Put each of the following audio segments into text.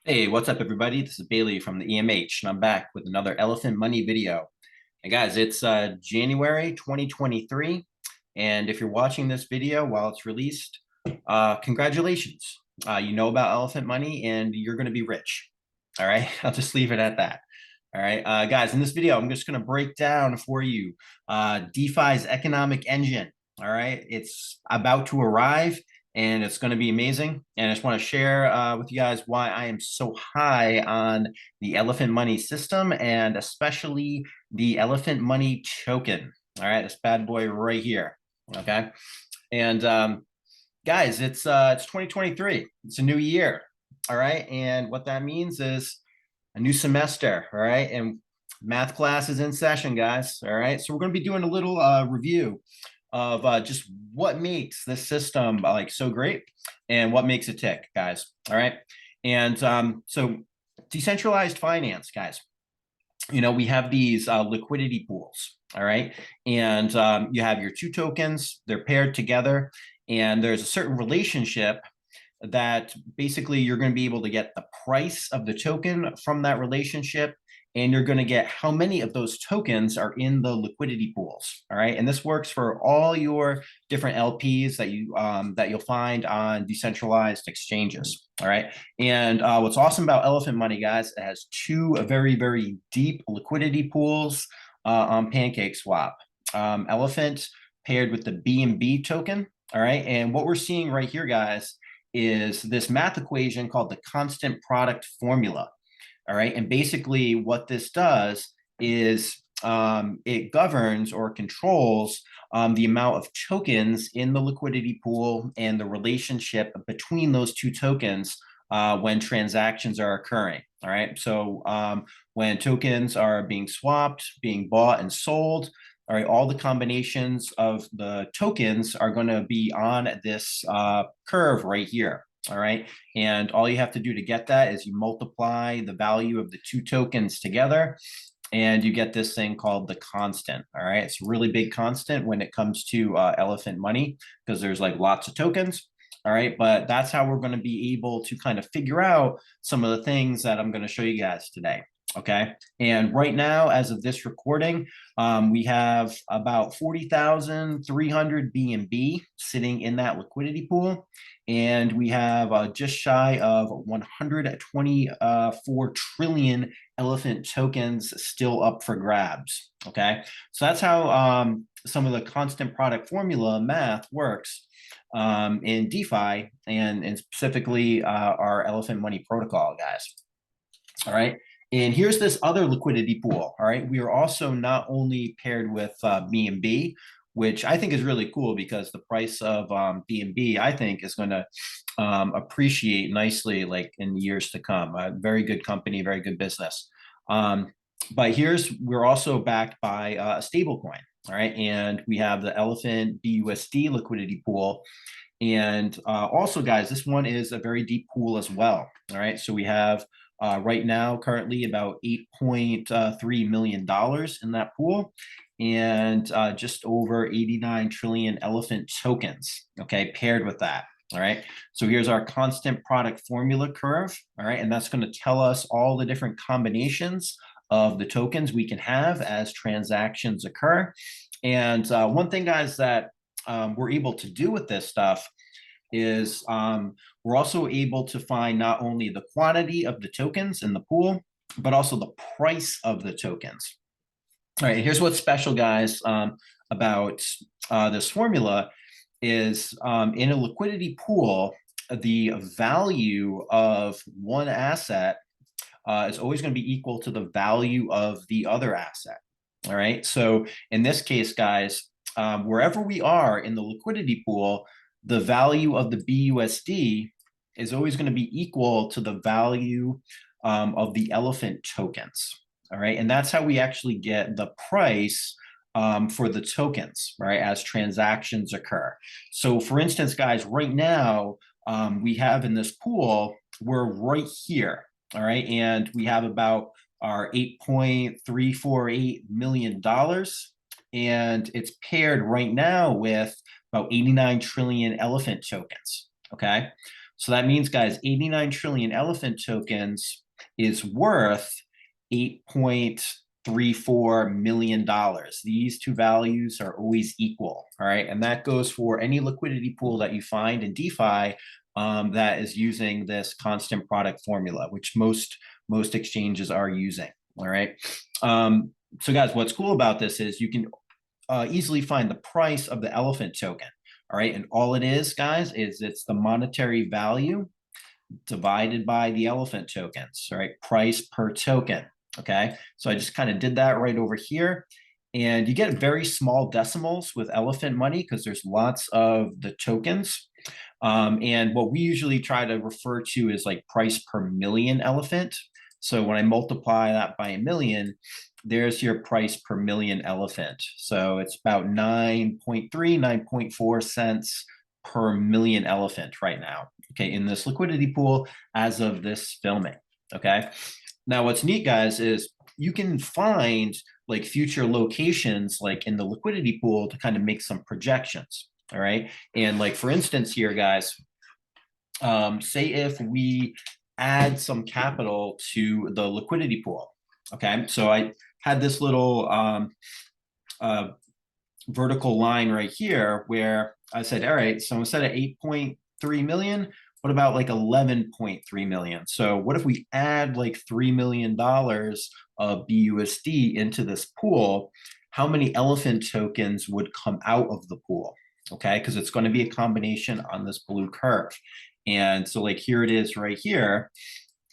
Hey, what's up, everybody? This is Bailey from the EMH, and I'm back with another Elephant Money video. And guys, it's January 2023, and if you're watching this video while it's released, congratulations. You know about Elephant Money, and you're going to be rich. All right, I'll just leave it at that. All right, guys, in this video, I'm just going to break down for you DeFi's economic engine. All right, it's about to arrive and it's going to be amazing. And I just want to share with you guys why I am so high on the Elephant Money system and especially the Elephant Money token. All right, this bad boy right here. Okay, and guys, it's 2023. It's a new year. All right, and what that means is a new semester. All right, and math class is in session, guys. All right, so we're going to be doing a little review of just what makes this system like so great and what makes it tick, guys. All right, and so decentralized finance, guys. You know, we have these liquidity pools. All right, and you have your two tokens. They're paired together, and there's a certain relationship that basically you're going to be able to get the price of the token from that relationship, and you're going to get how many of those tokens are in the liquidity pools. All right, and this works for all your different LPs that you'll find on decentralized exchanges. All right, and what's awesome about Elephant Money, guys, it has two very deep liquidity pools on Pancake Swap. Elephant paired with the BNB token. All right, and what we're seeing right here, guys, is this math equation called the constant product formula. All right. And basically, what this does is it governs or controls the amount of tokens in the liquidity pool and the relationship between those two tokens when transactions are occurring. All right. So when tokens are being swapped, being bought and sold, all right, all the combinations of the tokens are going to be on this curve right here. All right. And all you have to do to get that is you multiply the value of the two tokens together and you get this thing called the constant. All right. It's a really big constant when it comes to Elephant Money because there's like lots of tokens. All right. But that's how we're going to be able to kind of figure out some of the things that I'm going to show you guys today. Okay. And right now, as of this recording, we have about 40,300 BNB sitting in that liquidity pool. And we have just shy of 124 trillion elephant tokens still up for grabs. Okay. So that's how some of the constant product formula math works in DeFi and specifically our Elephant Money protocol, guys. All right. And here's this other liquidity pool. All right. We are also not only paired with BNB, which I think is really cool because the price of BNB, I think, is going to appreciate nicely like in years to come. A very good company, very good business. But we're also backed by a stable coin. All right. And we have the Elephant BUSD liquidity pool. And also, guys, this one is a very deep pool as well. All right. So we have right now, currently about $8.3 million in that pool and just over 89 trillion elephant tokens, okay, paired with that. All right. So here's our constant product formula curve. All right. And that's going to tell us all the different combinations of the tokens we can have as transactions occur. And one thing, guys, that we're able to do with this stuff is we're also able to find not only the quantity of the tokens in the pool, but also the price of the tokens. All right, here's what's special, guys, about this formula is in a liquidity pool, the value of one asset is always going to be equal to the value of the other asset. All right, so in this case, guys, wherever we are in the liquidity pool, the value of the BUSD is always going to be equal to the value of the elephant tokens. All right. And that's how we actually get the price for the tokens, right, as transactions occur. So for instance, guys, right now, we have in this pool, we're right here. All right. And we have about our $8.348 million. And it's paired right now with about 89 trillion elephant tokens. Okay. So that means, guys, 89 trillion elephant tokens is worth $8.34 million. These two values are always equal, all right? And that goes for any liquidity pool that you find in DeFi that is using this constant product formula, which most exchanges are using, all right? So guys, what's cool about this is you can easily find the price of the elephant token, all right? And all it is, guys, is it's the monetary value divided by the elephant tokens, all right? Price per token, okay? So I just kind of did that right over here. And you get very small decimals with elephant money because there's lots of the tokens. And what we usually try to refer to is like price per million elephant. So when I multiply that by a million, there's your price per million elephant. So it's about 9.3, 9.4 cents per million elephant right now, okay, in this liquidity pool as of this filming, okay? Now, what's neat, guys, is you can find like future locations like in the liquidity pool to kind of make some projections, all right? And like, for instance here, guys, say if we add some capital to the liquidity pool, okay? So I had this little vertical line right here where I said, all right, so instead of 8.3 million, what about like 11.3 million? So what if we add like $3 million of BUSD into this pool? How many elephant tokens would come out of the pool? Okay, because it's going to be a combination on this blue curve. And so like here it is right here.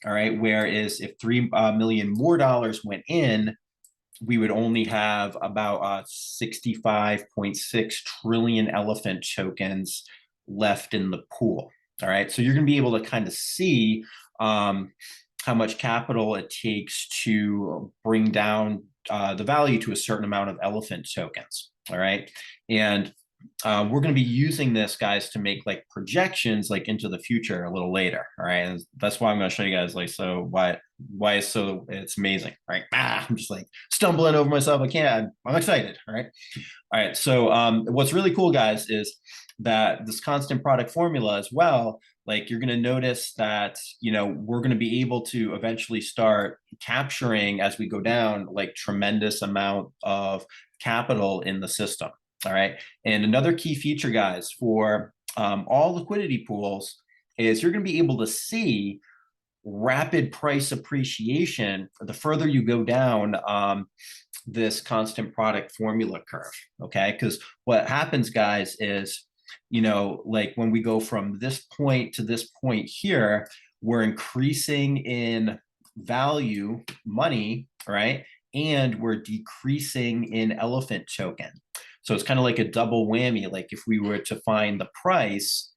All right, whereas if 3 million more dollars went in, we would only have about 65.6 trillion elephant tokens left in the pool. All right, so you're going to be able to kind of see how much capital it takes to bring down the value to a certain amount of elephant tokens. All right, and we're going to be using this, guys, to make like projections like into the future a little later. All right, and that's why I'm going to show you guys like so why it's amazing, right? I'm just like stumbling over myself. I can't. I'm excited. All right. So what's really cool, guys, is that this constant product formula as well. Like you're going to notice that we're going to be able to eventually start capturing as we go down like tremendous amount of capital in the system. All right. And another key feature, guys, for all liquidity pools is you're going to be able to see rapid price appreciation the further you go down this constant product formula curve. Okay. Because what happens, guys, is, like when we go from this point to this point here, we're increasing in value, money, right? And we're decreasing in elephant token. So it's kind of like a double whammy. Like if we were to find the price,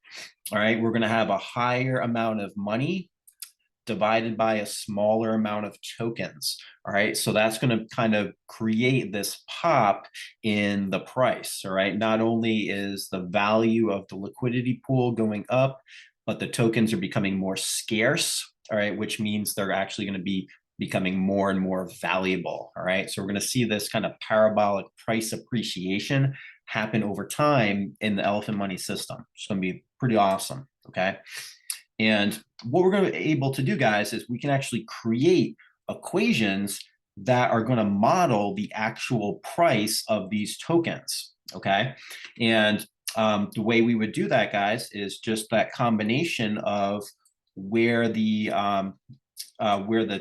all right, we're going to have a higher amount of money divided by a smaller amount of tokens. All right, so that's going to kind of create this pop in the price. All right, not only is the value of the liquidity pool going up, but the tokens are becoming more scarce. All right, which means they're actually going to be becoming more and more valuable. All right, so we're going to see this kind of parabolic price appreciation happen over time in the elephant money system. It's going to be pretty awesome. Okay, and what we're going to be able to do, guys, is we can actually create equations that are going to model the actual price of these tokens. Okay, and the way we would do that, guys, is just that combination of where the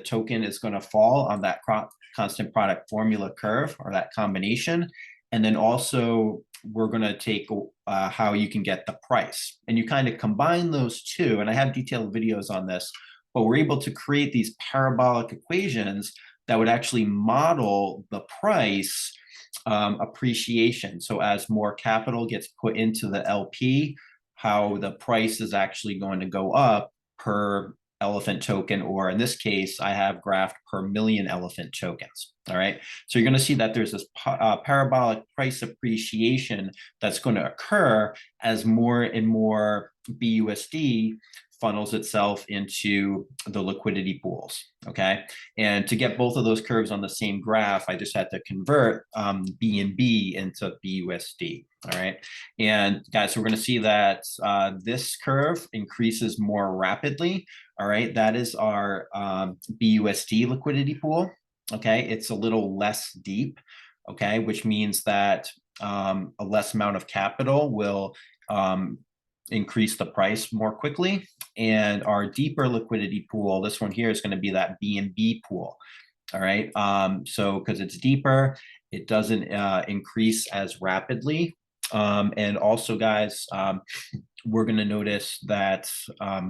token is going to fall on that constant product formula curve, or that combination. And then also we're going to take how you can get the price. And you kind of combine those two. And I have detailed videos on this, but we're able to create these parabolic equations that would actually model the price appreciation. So as more capital gets put into the LP, how the price is actually going to go up per elephant token, or in this case, I have graphed per million elephant tokens. All right. So you're going to see that there's this parabolic price appreciation that's going to occur as more and more BUSD funnels itself into the liquidity pools. Okay. And to get both of those curves on the same graph, I just had to convert BNB into BUSD. All right. And guys, so we're going to see that this curve increases more rapidly. All right. That is our BUSD liquidity pool. Okay. It's a little less deep. Okay. Which means that a less amount of capital will increase the price more quickly. And our deeper liquidity pool, this one here is going to be that BNB pool. All right. So because it's deeper, it doesn't increase as rapidly. And also, guys, we're going to notice that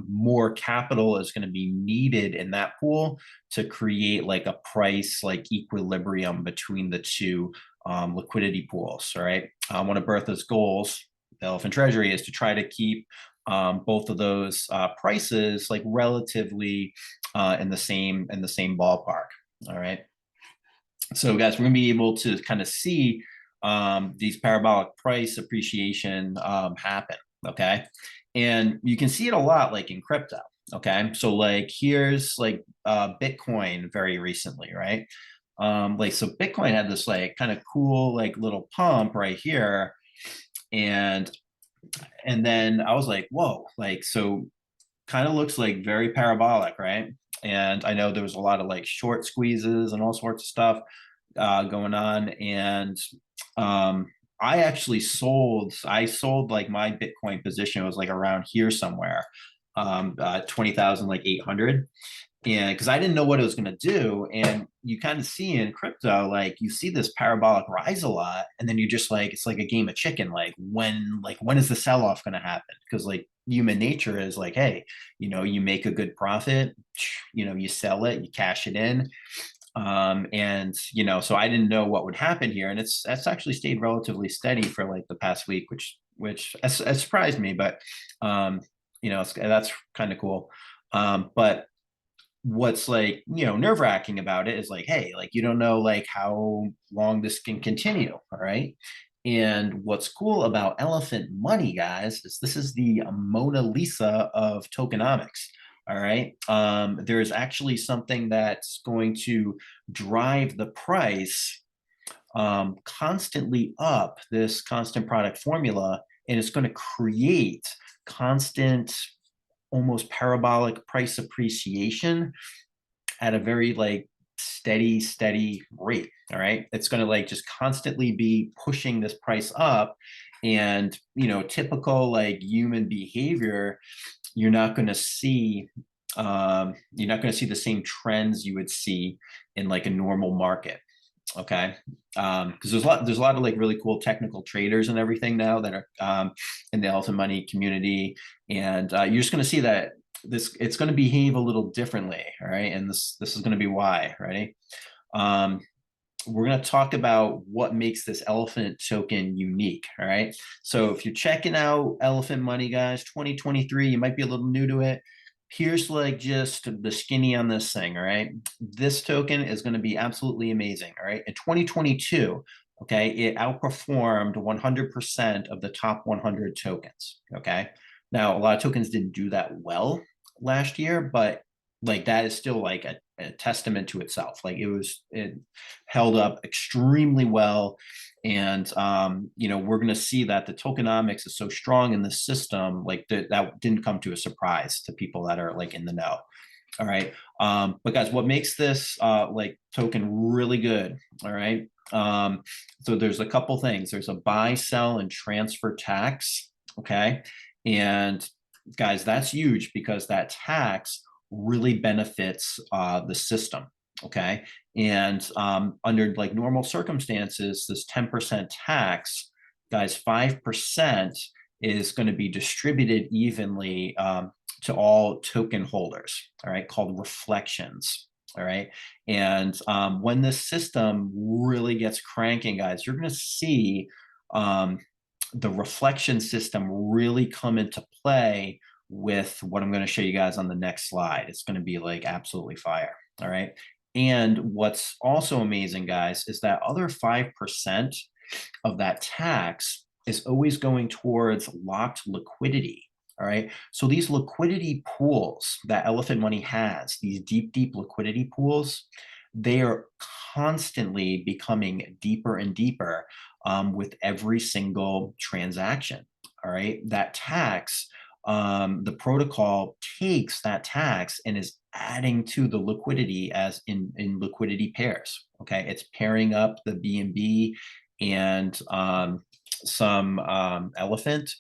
more capital is going to be needed in that pool to create like a price like equilibrium between the two liquidity pools. All right. One of Bertha's goals, the Elephant Treasury, is to try to keep both of those prices like relatively in the same ballpark. All right. So guys, we're going to be able to kind of see these parabolic price appreciation happen. Okay. And you can see it a lot like in crypto. Okay. So like here's like Bitcoin very recently, right? Like so Bitcoin had this like kind of cool like little pump right here. And then I was like, whoa, like so kind of looks like very parabolic, right? And I know there was a lot of like short squeezes and all sorts of stuff going on. And I actually sold like my Bitcoin position was like around here somewhere, 20,000, like 800. And because I didn't know what it was going to do. And you kind of see in crypto, like you see this parabolic rise a lot. And then you just like, it's like a game of chicken. Like when is the sell off going to happen? Because like human nature is like, hey, you make a good profit, you sell it, you cash it in. And so I didn't know what would happen here. And it's actually stayed relatively steady for like the past week, which has surprised me, but that's kind of cool. But what's like nerve-wracking about it is like, hey, like you don't know like how long this can continue. All right. And what's cool about elephant money, guys, is this is the Mona Lisa of tokenomics. All right. There's actually something that's going to drive the price constantly up, this constant product formula, and it's going to create constant, almost parabolic price appreciation at a very like steady rate. All right. It's going to like just constantly be pushing this price up. And, typical like human behavior, you're not going to see the same trends you would see in like a normal market. Okay. Because there's a lot of like really cool technical traders and everything now that are in the elephant money community. And you're just going to see that it's going to behave a little differently. All right. And this is going to be why. Ready? We're going to talk about what makes this elephant token unique. All right. So if you're checking out Elephant Money, guys, 2023, you might be a little new to it. Here's like just the skinny on this thing. All right. This token is going to be absolutely amazing. All right. In 2022, okay, it outperformed 100% of the top 100 tokens. Okay. Now, a lot of tokens didn't do that well last year, but like that is still like a testament to itself. Like it held up extremely well. And we're going to see that the tokenomics is so strong in the system, like that didn't come to a surprise to people that are like in the know. All right. But guys, what makes this like token really good? All right. So there's a couple things. There's a buy, sell, and transfer tax. Okay. And guys, that's huge because that tax really benefits the system. Okay. And under like normal circumstances, this 10% tax, guys, 5% is going to be distributed evenly to all token holders, all right, called reflections. All right. And when this system really gets cranking, guys, you're going to see the reflection system really come into play with what I'm going to show you guys on the next slide. It's going to be like absolutely fire. All right. And what's also amazing, guys, is that other 5% of that tax is always going towards locked liquidity. All right. So these liquidity pools that Elephant Money has, these deep liquidity pools, they are constantly becoming deeper and deeper with every single transaction. All right. That tax, the protocol takes that tax and is adding to the liquidity as in liquidity pairs. Okay. It's pairing up the BNB and some elephant.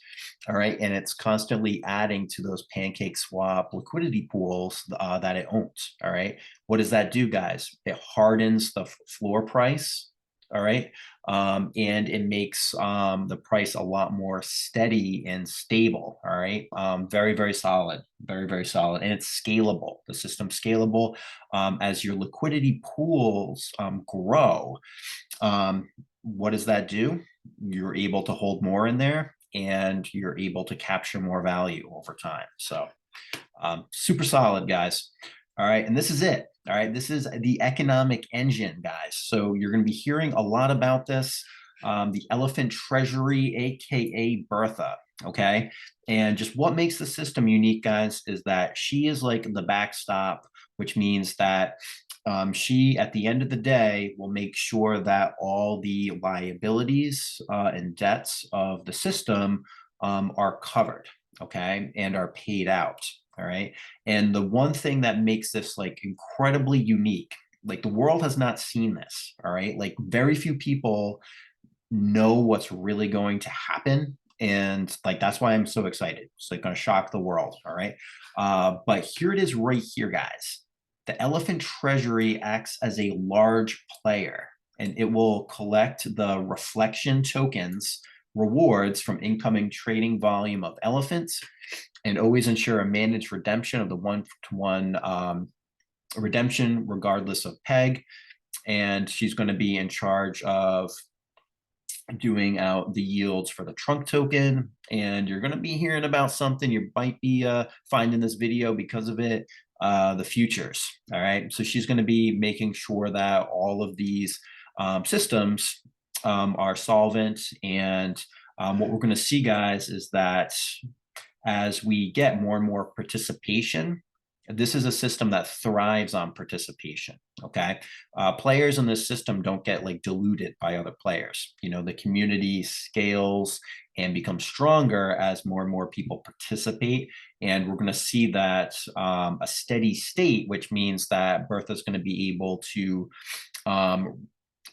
All right. And it's constantly adding to those pancake swap liquidity pools that it owns. All right. What does that do, guys? It hardens the floor price. All right. And it makes the price a lot more steady and stable. All right. Very solid, very solid. And it's scalable. The system's scalable. As your liquidity pools grow, what does that do? You're able to hold more in there and you're able to capture more value over time. So super solid, guys. All right. And this is it. All right. This is the economic engine, guys. So you're going to be hearing a lot about this. The Elephant Treasury, aka Bertha. Okay. And just what makes the system unique, guys, is that she is like the backstop, which means that she, at the end of the day, will make sure that all the liabilities and debts of the system are covered, okay, and are paid out. All right. And the one thing that makes this like incredibly unique, like the world has not seen this. All right. Like very few people know what's really going to happen. And like that's why I'm so excited. It's like going to shock the world. All right. But here it is right here, guys. The Elephant Treasury acts as a large player, and it will collect the reflection tokens rewards from incoming trading volume of elephants and always ensure a managed redemption of the one-to-one redemption regardless of peg. And she's going to be in charge of doing out the yields for the trunk token. And you're going to be hearing about something you might be finding this video because of it, the futures. All right. So she's going to be making sure that all of these systems are solvent. And what we're going to see, guys, is that as we get more and more participation, this is a system that thrives on participation. Okay. Players in this system don't get like diluted by other players. You know, the community scales and becomes stronger as more and more people participate. And we're going to see that a steady state, which means that Bertha's going to be able to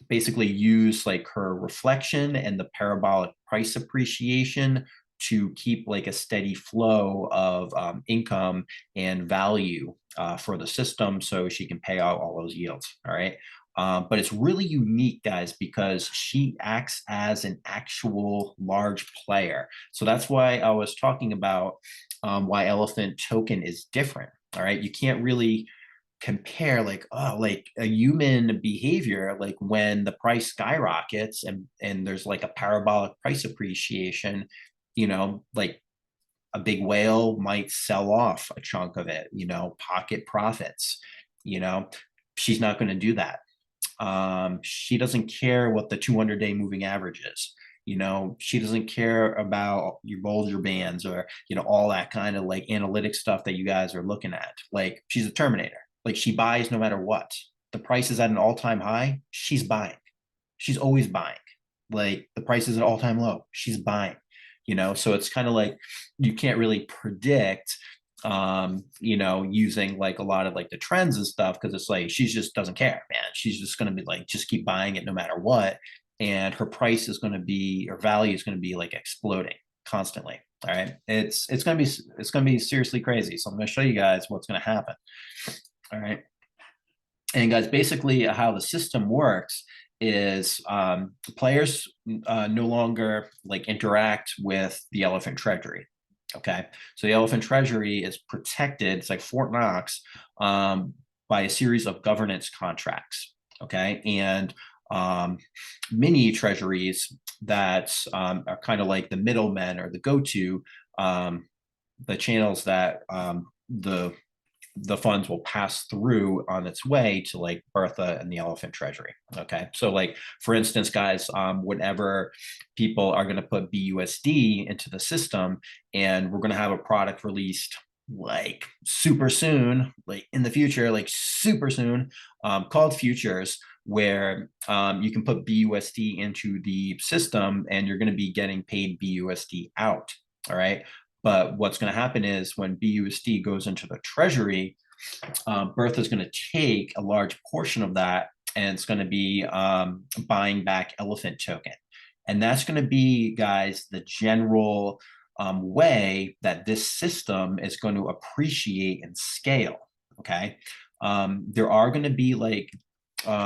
basically use like her reflection and the parabolic price appreciation to keep like a steady flow of income and value for the system so she can pay out all those yields. All right. But it's really unique, guys, because she acts as an actual large player. So that's why I was talking about why Elephant Token is different. All right. You can't really compare like like a human behavior, like when the price skyrockets and there's like a parabolic price appreciation, you know, like a big whale might sell off a chunk of it, you know, pocket profits. You know, she's not going to do that. She doesn't care what the 200-day moving average is. You know, she doesn't care about your Bollinger Bands or, you know, all that kind of like analytic stuff that you guys are looking at. Like she's a Terminator. Like she buys no matter what. The price is at an all-time high. She's buying. She's always buying. Like the price is at all-time low. She's buying. You know, so it's kind of like you can't really predict you know, using like a lot of like the trends and stuff, because it's like she just doesn't care, man. She's just going to be like just keep buying it no matter what, and her price is going to be, or value is going to be like exploding constantly. All right, it's going to be seriously crazy. So I'm going to show you guys what's going to happen. All right, and guys, basically how the system works is players no longer like interact with the Elephant Treasury. Okay, so the Elephant Treasury is protected, it's like Fort Knox, by a series of governance contracts. Okay, and mini treasuries that are kind of like the middlemen or the go-to, the channels that the funds will pass through on its way to like Bertha and the elephant treasury. Okay. So like, for instance, guys, whenever people are going to put BUSD into the system and we're going to have a product released like super soon, like in the future, like super soon, called futures, where you can put BUSD into the system and you're going to be getting paid BUSD out. All right. But what's going to happen is when BUSD goes into the treasury, Bertha is going to take a large portion of that and it's going to be buying back elephant token. And that's going to be, guys, the general way that this system is going to appreciate and scale. Okay. There are going to be like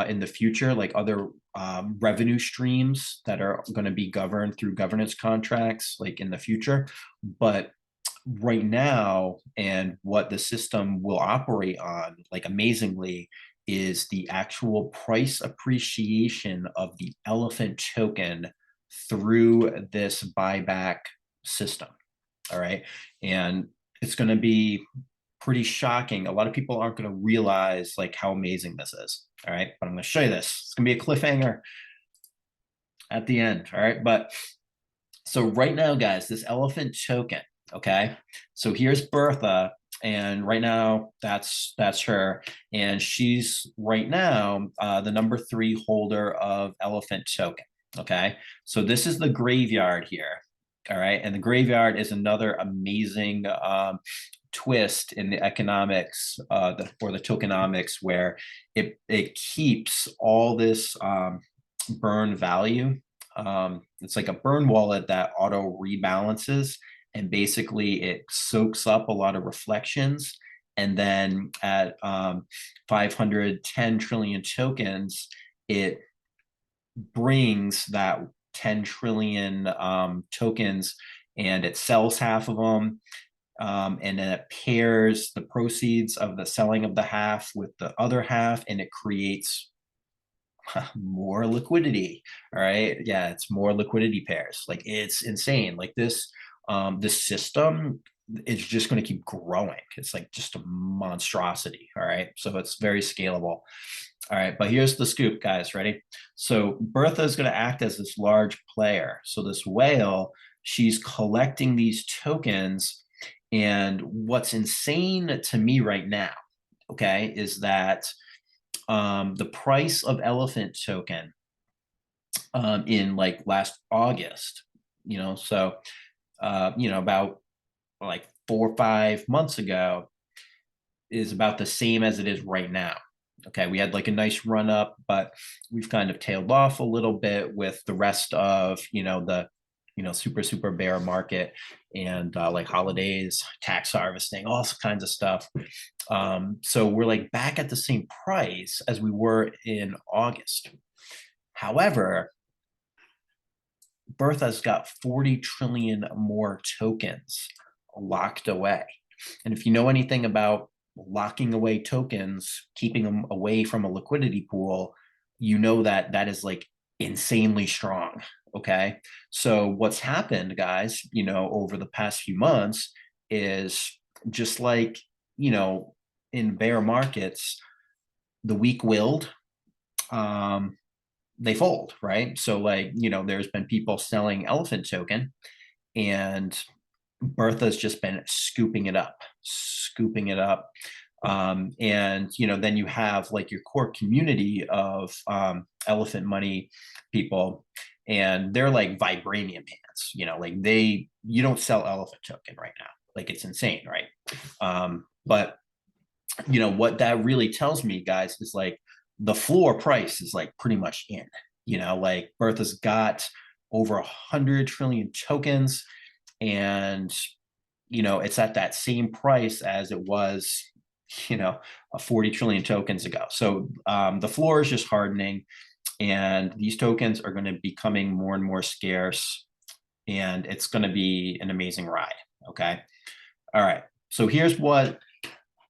in the future, like other revenue streams that are going to be governed through governance contracts, like in the future. But right now, and what the system will operate on, like amazingly, is the actual price appreciation of the elephant token through this buyback system. All right. And it's going to be pretty shocking. A lot of people aren't going to realize like how amazing this is. All right. But I'm going to show you this. It's going to be a cliffhanger at the end. All right. But so right now, guys, this elephant token. Okay. So here's Bertha. And right now, that's her. And she's right now the #3 holder of elephant token. Okay. So this is the graveyard here. All right. And the graveyard is another amazing twist in the economics or the tokenomics, where it keeps all this burn value. It's like a burn wallet that auto rebalances, and basically it soaks up a lot of reflections. And then at 510 trillion tokens, it brings that 10 trillion tokens and it sells half of them. And then it pairs the proceeds of the selling of the half with the other half, and it creates more liquidity. All right. Yeah, it's more liquidity pairs. Like it's insane. Like this system is just going to keep growing. It's like just a monstrosity. All right. So it's very scalable. All right, but here's the scoop, guys. Ready? So Bertha is going to act as this large player. So this whale, she's collecting these tokens. And what's insane to me right now, okay, is that the price of elephant token in like last August, so about like 4 or 5 months ago, is about the same as it is right now. Okay, we had like a nice run up, but we've kind of tailed off a little bit with the rest of the super bear market and like holidays, tax harvesting, all kinds of stuff. So we're like back at the same price as we were in August. However, Bertha's got 40 trillion more tokens locked away. And if you know anything about locking away tokens, keeping them away from a liquidity pool, you know that that is like insanely strong. Okay. So what's happened, guys, over the past few months is just like, in bear markets, the weak-willed, they fold, right? So like, there's been people selling elephant token, and Bertha's just been scooping it up. And then you have like your core community of elephant money people, and they're like vibranium hands. Like you don't sell elephant token right now. Like it's insane, right? But what that really tells me, guys, is like the floor price is like pretty much in. Like Bertha's got over 100 trillion tokens, and it's at that same price as it was 40 trillion tokens ago. So the floor is just hardening, and these tokens are going to be becoming more and more scarce, and it's going to be an amazing ride. Okay. All right. So here's what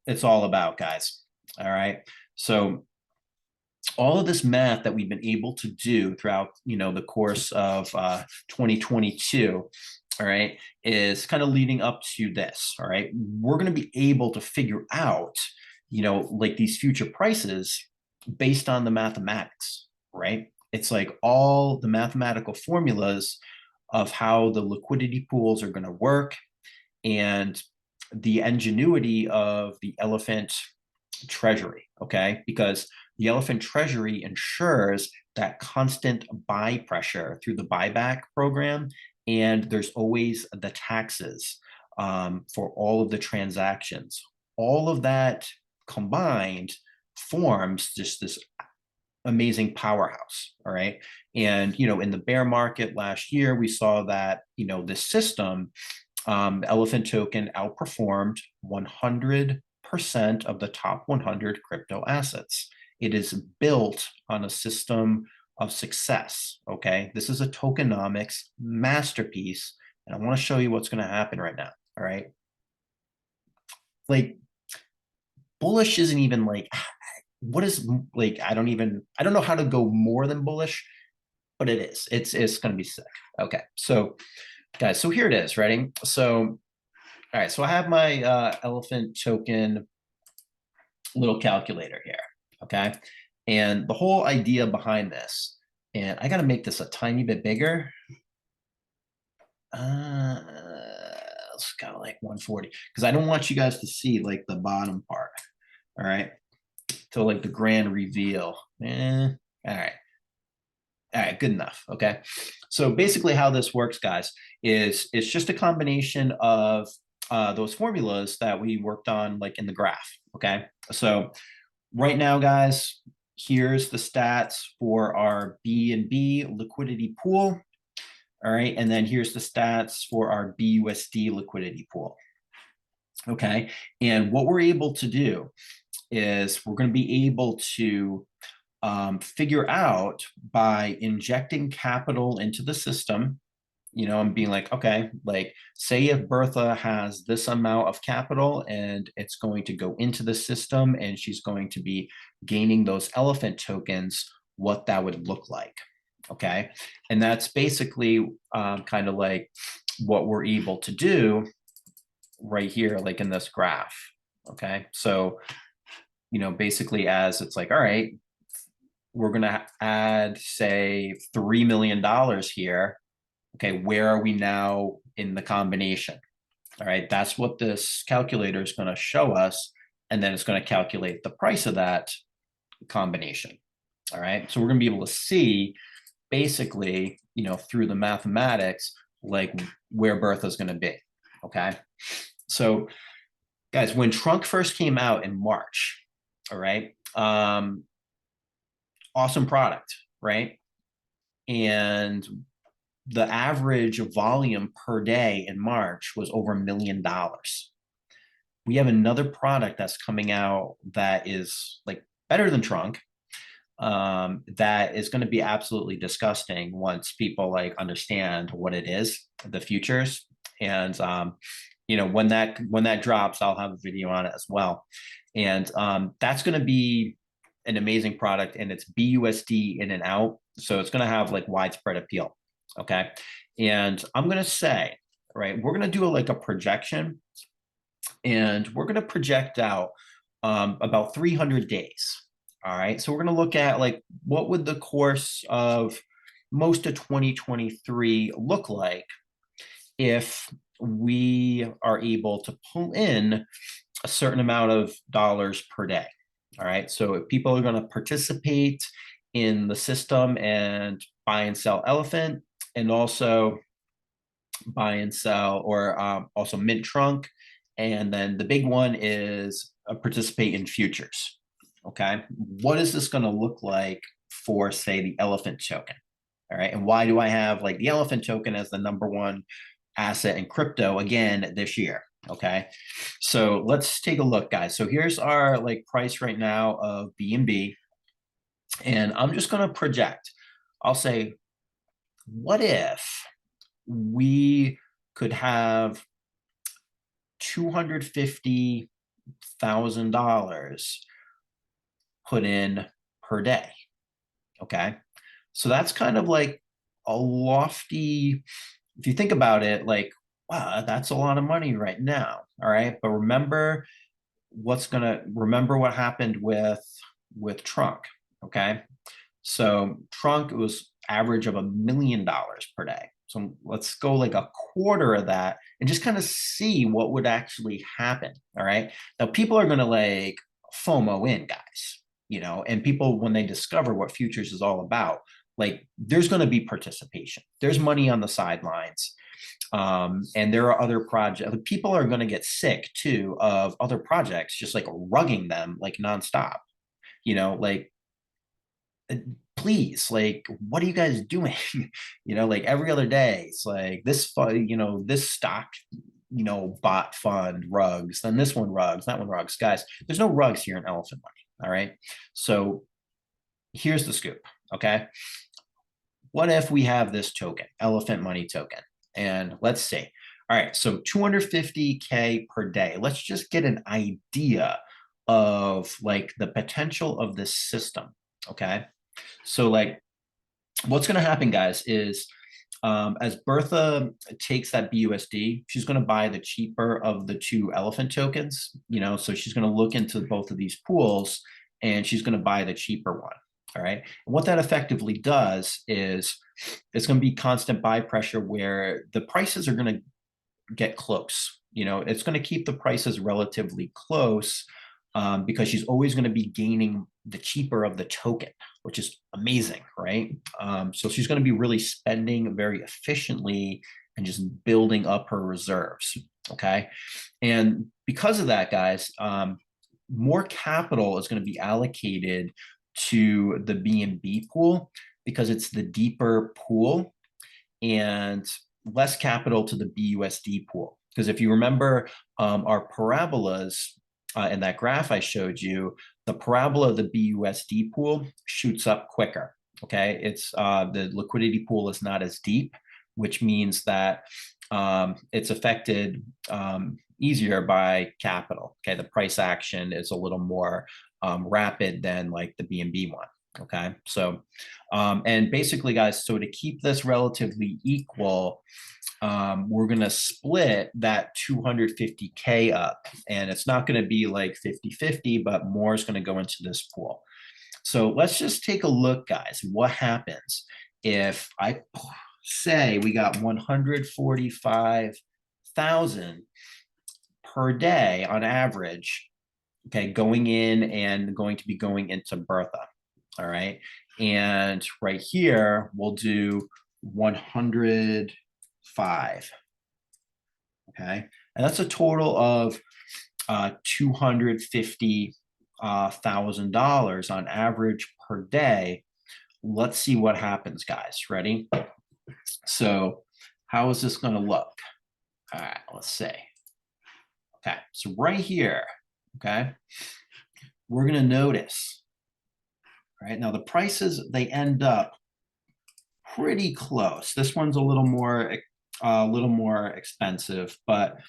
it's all about, guys. All right. So all of this math that we've been able to do throughout the course of 2022 all right, is kind of leading up to this. All right, we're going to be able to figure out, like these future prices based on the mathematics, right? It's like all the mathematical formulas of how the liquidity pools are going to work and the ingenuity of the elephant treasury, okay? Because the elephant treasury ensures that constant buy pressure through the buyback program, and there's always the taxes for all of the transactions. All of that combined forms just this amazing powerhouse. All right. And, in the bear market last year, we saw that, this system, Elephant token outperformed 100% of the top 100 crypto assets. It is built on a system of success. Okay. This is a tokenomics masterpiece. And I want to show you what's going to happen right now. All right. Like, bullish isn't even like, what is like, I don't know how to go more than bullish, but it is. It's going to be sick. Okay. So, guys, so here it is. Ready? So, all right, so I have my elephant token little calculator here, okay? And the whole idea behind this, and I got to make this a tiny bit bigger. Let's go like 140, because I don't want you guys to see like the bottom part, all right? So like the grand reveal. All right. All right, good enough. Okay. So basically how this works, guys, is it's just a combination of those formulas that we worked on like in the graph. Okay. So right now, guys, here's the stats for our BNB liquidity pool. All right. And then here's the stats for our BUSD liquidity pool. Okay. And what we're able to do is we're going to be able to figure out by injecting capital into the system, and being like, okay, like say if Bertha has this amount of capital and it's going to go into the system and she's going to be gaining those elephant tokens, what that would look like. Okay. And that's basically kind of like what we're able to do right here, like in this graph. Okay. So, basically as it's like, all right, we're going to add, say, $3 million here. Okay, where are we now in the combination? All right, that's what this calculator is going to show us. And then it's going to calculate the price of that combination. All right, so we're going to be able to see basically, through the mathematics, like where Bertha is going to be. Okay, so guys, when Trunk first came out in March, all right, awesome product, right? And the average volume per day in March was over $1 million. We have another product that's coming out that is like better than Trunk. That is going to be absolutely disgusting once people like understand what it is, the futures, and when that drops, I'll have a video on it as well, and that's going to be an amazing product, and it's BUSD in and out, so it's going to have like widespread appeal. Okay, and I'm going to say, right, we're going to do like a projection, and we're going to project out about 300 days. All right, so we're going to look at like what would the course of most of 2023 look like if we are able to pull in a certain amount of dollars per day. All right, so if people are going to participate in the system and buy and sell elephant, and also buy and sell, or also mint trunk, and then the big one is participate in futures. Okay, what is this going to look like for, say, the elephant token? All right, and why do I have like the elephant token as the #1 asset in crypto again this year? Okay, so let's take a look, guys. So here's our like price right now of BNB, and I'm just going to project. I'll say, what if we could have $250,000 put in per day? Okay, so that's kind of like a lofty if you think about it, like, wow, that's a lot of money right now. All right. But remember what happened with Trunk. Okay. So Trunk was average of $1 million per day. So let's go like a quarter of that and just kind of see what would actually happen. All right. Now people are gonna like FOMO in, guys, and people when they discover what futures is all about, like there's gonna be participation. There's money on the sidelines. And there are other projects. People are going to get sick too of other projects, just like rugging them like nonstop. Like please, like, what are you guys doing? Like every other day, it's like this fund, this stock, bot fund rugs, then this one rugs, that one rugs. Guys, there's no rugs here in elephant money. All right. So here's the scoop. Okay. What if we have this token, elephant money token? And let's see. All right, so 250K per day. Let's just get an idea of like the potential of this system. Okay. So like what's going to happen, guys, is as Bertha takes that BUSD, she's going to buy the cheaper of the two elephant tokens, so she's going to look into both of these pools and she's going to buy the cheaper one. All right. And what that effectively does is it's going to be constant buy pressure where the prices are going to get close. It's going to keep the prices relatively close because she's always going to be gaining the cheaper of the token, which is amazing, right? So she's going to be really spending very efficiently and just building up her reserves, okay? And because of that, guys, more capital is going to be allocated to the BNB pool because it's the deeper pool, and less capital to the BUSD pool. Because if you remember our parabolas in that graph I showed you, the parabola of the BUSD pool shoots up quicker. Okay, it's the liquidity pool is not as deep, which means that it's affected easier by capital. Okay, the price action is a little more rapid than like the BNB one. Okay, so and basically, guys, so to keep this relatively equal, we're going to split that 250K up, and it's not going to be like 50-50, but more is going to go into this pool. So let's just take a look, guys. What happens if I say we got 145,000 per day on average, okay, going in and going to be going into Bertha. All right. And right here, we'll do 105. Okay. And that's a total of $250,000 on average per day. Let's see what happens, guys. Ready? So how is this going to look? All right, let's see. Okay, so right here, okay, we're going to notice. Right now, the prices, they end up pretty close. This one's a little more expensive, but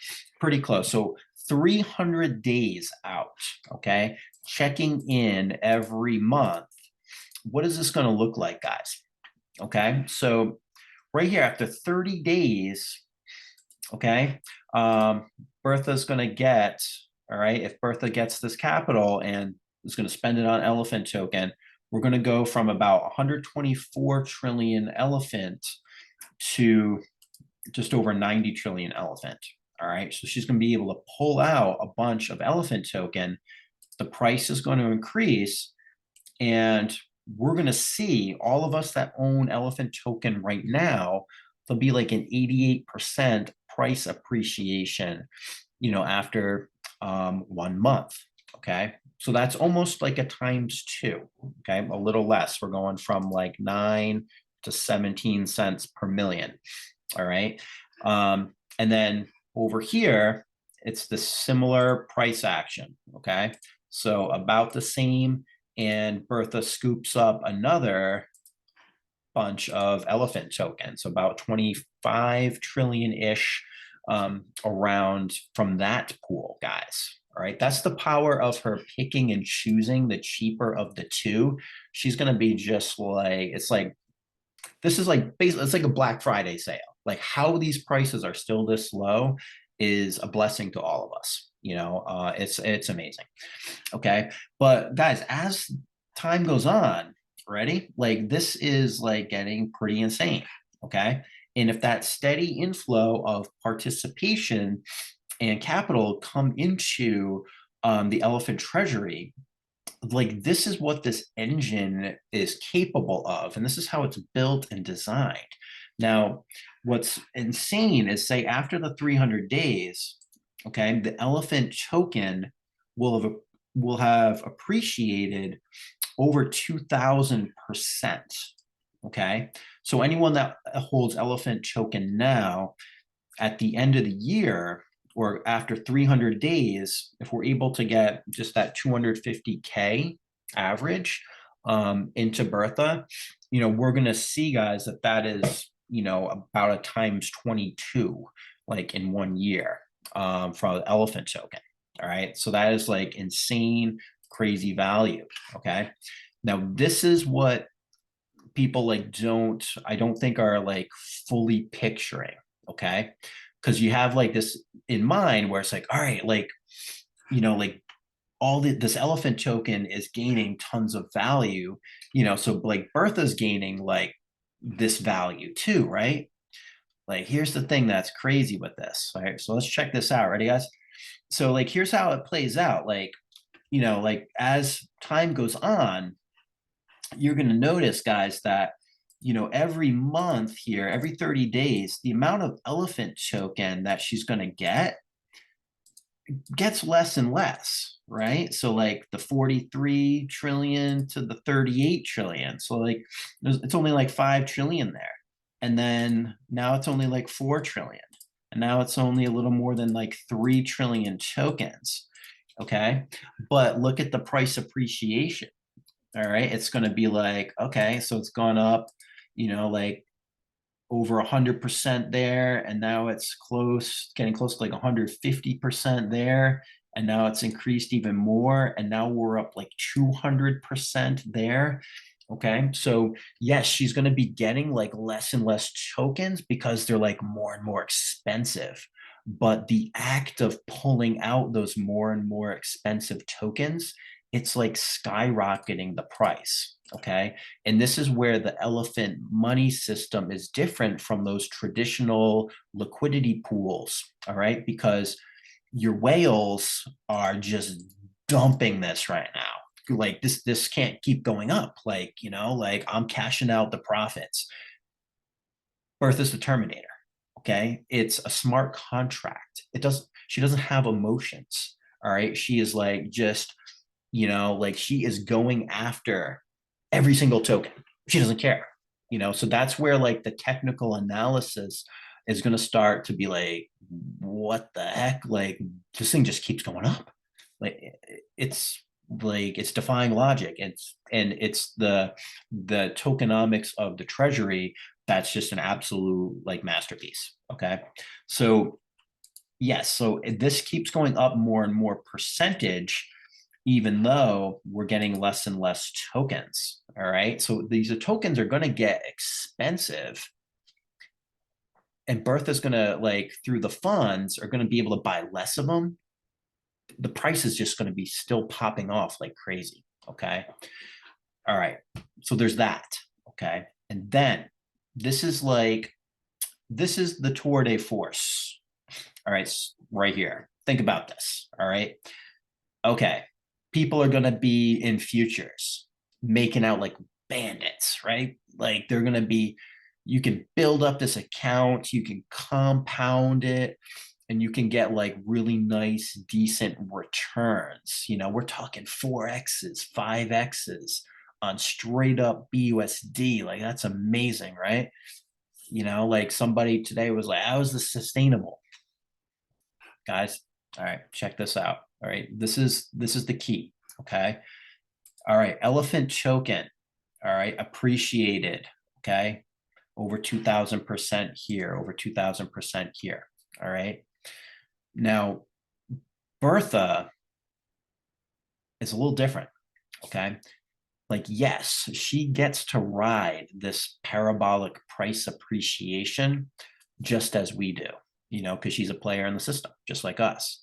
pretty close. So 300 days out, okay, checking in every month. What is this going to look like, guys? Okay, so right here, after 30 days, okay, Bertha's going to get, all right, if Bertha gets this capital and is going to spend it on elephant token, we're going to go from about 124 trillion elephant to just over 90 trillion elephant. All right, so she's going to be able to pull out a bunch of elephant token. The price is going to increase, and we're going to see all of us that own elephant token right now, there'll be like an 88% price appreciation, after 1 month. Okay, so that's almost like a ×2. Okay, a little less. We're going from like 9 to 17 cents per million. All right, and then over here, it's the similar price action. Okay, so about the same, and Bertha scoops up another bunch of elephant tokens, about 25 trillion-ish around from that pool, guys. All right, that's the power of her picking and choosing the cheaper of the two. She's going to be just like, it's like, this is like, basically, it's like a Black Friday sale. Like how these prices are still this low is a blessing to all of us. It's amazing. Okay. But guys, as time goes on, ready? Like this is like getting pretty insane. Okay. And if that steady inflow of participation and capital come into the elephant treasury, like this is what this engine is capable of, and this is how it's built and designed. Now, what's insane is, say, after the 300 days, okay, the elephant token will have appreciated over 2,000%. Okay, so anyone that holds elephant token now, at the end of the year or after 300 days, if we're able to get just that 250K average into Bertha, we're going to see, guys, that is, about a times 22, like in 1 year for the elephant token. All right. So that is like insane, crazy value. Okay. Now, this is what people like I don't think are like fully picturing. Okay. Because you have like this in mind where it's like, all right, like, like this elephant token is gaining tons of value, so like Bertha's gaining like this value too, right? Like, here's the thing that's crazy with this. All right. So let's check this out. Ready, guys? So like, here's how it plays out. Like, like as time goes on, you're going to notice, guys, that every month here, every 30 days, the amount of elephant token that she's going to gets less and less, right? So like the 43 trillion to the 38 trillion. So like it's only like 5 trillion there. And then now it's only like 4 trillion. And now it's only a little more than like 3 trillion tokens. Okay. But look at the price appreciation. All right. It's going to be like, okay, so it's gone up, like over 100% there. And now it's getting close to like 150% there. And now it's increased even more. And now we're up like 200% there. Okay. So yes, she's going to be getting like less and less tokens because they're like more and more expensive. But the act of pulling out those more and more expensive tokens, it's like skyrocketing the price. Okay. And this is where the elephant money system is different from those traditional liquidity pools. All right. Because your whales are just dumping this right now. Like this can't keep going up. Like, like I'm cashing out the profits. Bertha's the Terminator. Okay. It's a smart contract. She doesn't have emotions. All right. She is like just, like she is going after every single token. She doesn't care, so that's where like the technical analysis is going to start to be like, what the heck? Like this thing just keeps going up. Like it's defying logic. It's the tokenomics of the treasury. That's just an absolute like masterpiece. Okay. So yes, so this keeps going up more and more percentage, even though we're getting less and less tokens. All right. So these tokens are going to get expensive. And Bertha's going to, like, through the funds, are going to be able to buy less of them. The price is just going to be still popping off like crazy. Okay. All right. So there's that. Okay. And then this is the tour de force. All right. Right here. Think about this. All right. Okay. People are going to be in futures making out like bandits, right? Like they're going to be, you can build up this account, you can compound it, and you can get like really nice, decent returns. We're talking 4X's, 5X's on straight up BUSD. Like that's amazing, right? Like somebody today was like, how is this sustainable? Guys, all right, check this out. All right, this is the key. Okay. All right, elephant token. All right, appreciated. Okay, over 2,000% here, over 2,000% here. All right. Now, Bertha is a little different. Okay. Like, yes, she gets to ride this parabolic price appreciation, just as we do, because she's a player in the system, just like us.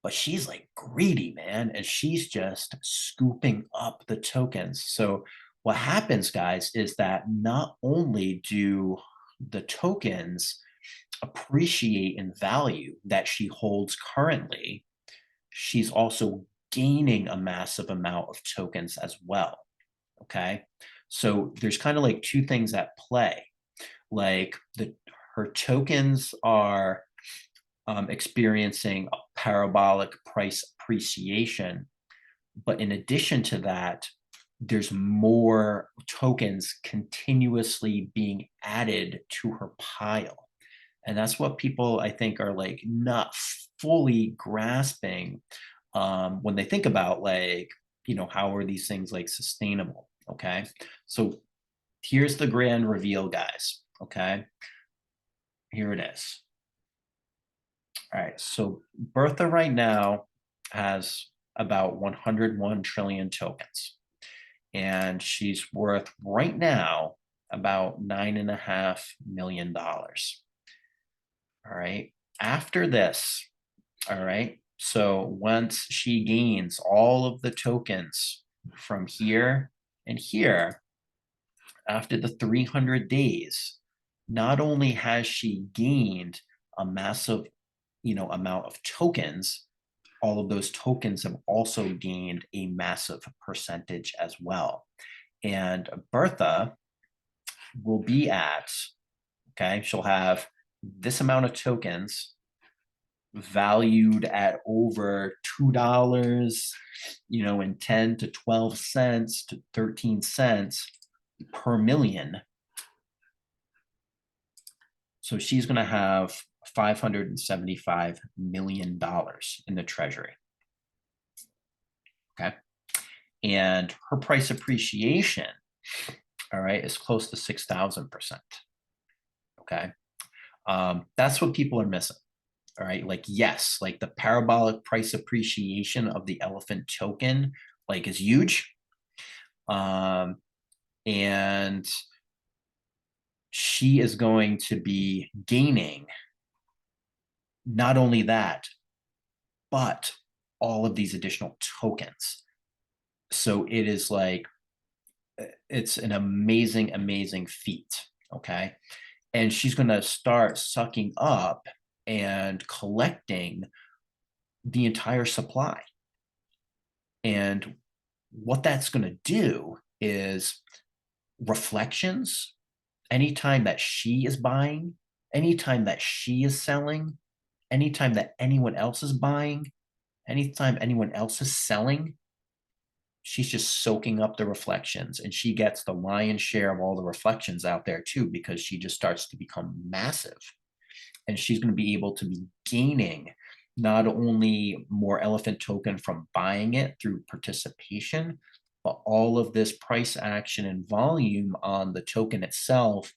But she's like greedy, man, and she's just scooping up the tokens. So what happens, guys, is that not only do the tokens appreciate in value that she holds currently, she's also gaining a massive amount of tokens as well. Okay. So there's kind of like two things at play. Like her tokens are experiencing a parabolic price appreciation. But in addition to that, there's more tokens continuously being added to her pile. And that's what people, I think, are like not fully grasping when they think about like, how are these things like sustainable? Okay. So here's the grand reveal, guys. Okay. Here it is. All right. So Bertha right now has about 101 trillion tokens. And she's worth right now about $9.5 million. All right. After this, all right. So once she gains all of the tokens from here and here, after the 300 days, not only has she gained a massive, amount of tokens, all of those tokens have also gained a massive percentage as well. And Bertha will be at, okay, she'll have this amount of tokens valued at over $2, in 10 to 12 cents to 13 cents per million. So she's going to have $575 million in the treasury. Okay. And her price appreciation, all right, is close to 6,000%. Okay. That's what people are missing. All right. Like, yes, like the parabolic price appreciation of the elephant token, like, is huge. And she is going to be gaining not only that, but all of these additional tokens. So it is like, it's an amazing, amazing feat. Okay. And she's going to start sucking up and collecting the entire supply. And what that's going to do is reflections, anytime that she is buying, anytime that she is selling, anytime that anyone else is buying, anytime anyone else is selling, she's just soaking up the reflections, and she gets the lion's share of all the reflections out there too, because she just starts to become massive. And she's going to be able to be gaining not only more elephant token from buying it through participation, but all of this price action and volume on the token itself.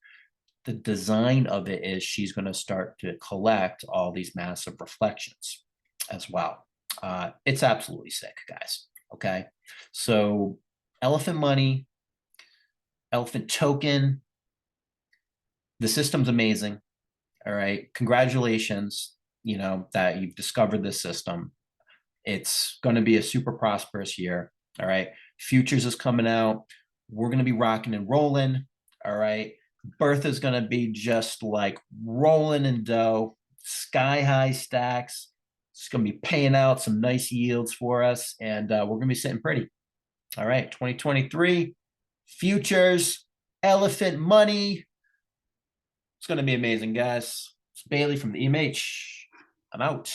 The design of it is she's going to start to collect all these massive reflections as well. It's absolutely sick, guys. Okay. So elephant money, elephant token, the system's amazing. All right. Congratulations, that you've discovered this system. It's going to be a super prosperous year. All right. Futures is coming out. We're going to be rocking and rolling. All right. Bertha's going to be just like rolling in dough, sky high stacks. It's going to be paying out some nice yields for us. And we're going to be sitting pretty. All right. 2023 futures, elephant money. It's going to be amazing, guys. It's Bailey from the EMH. I'm out.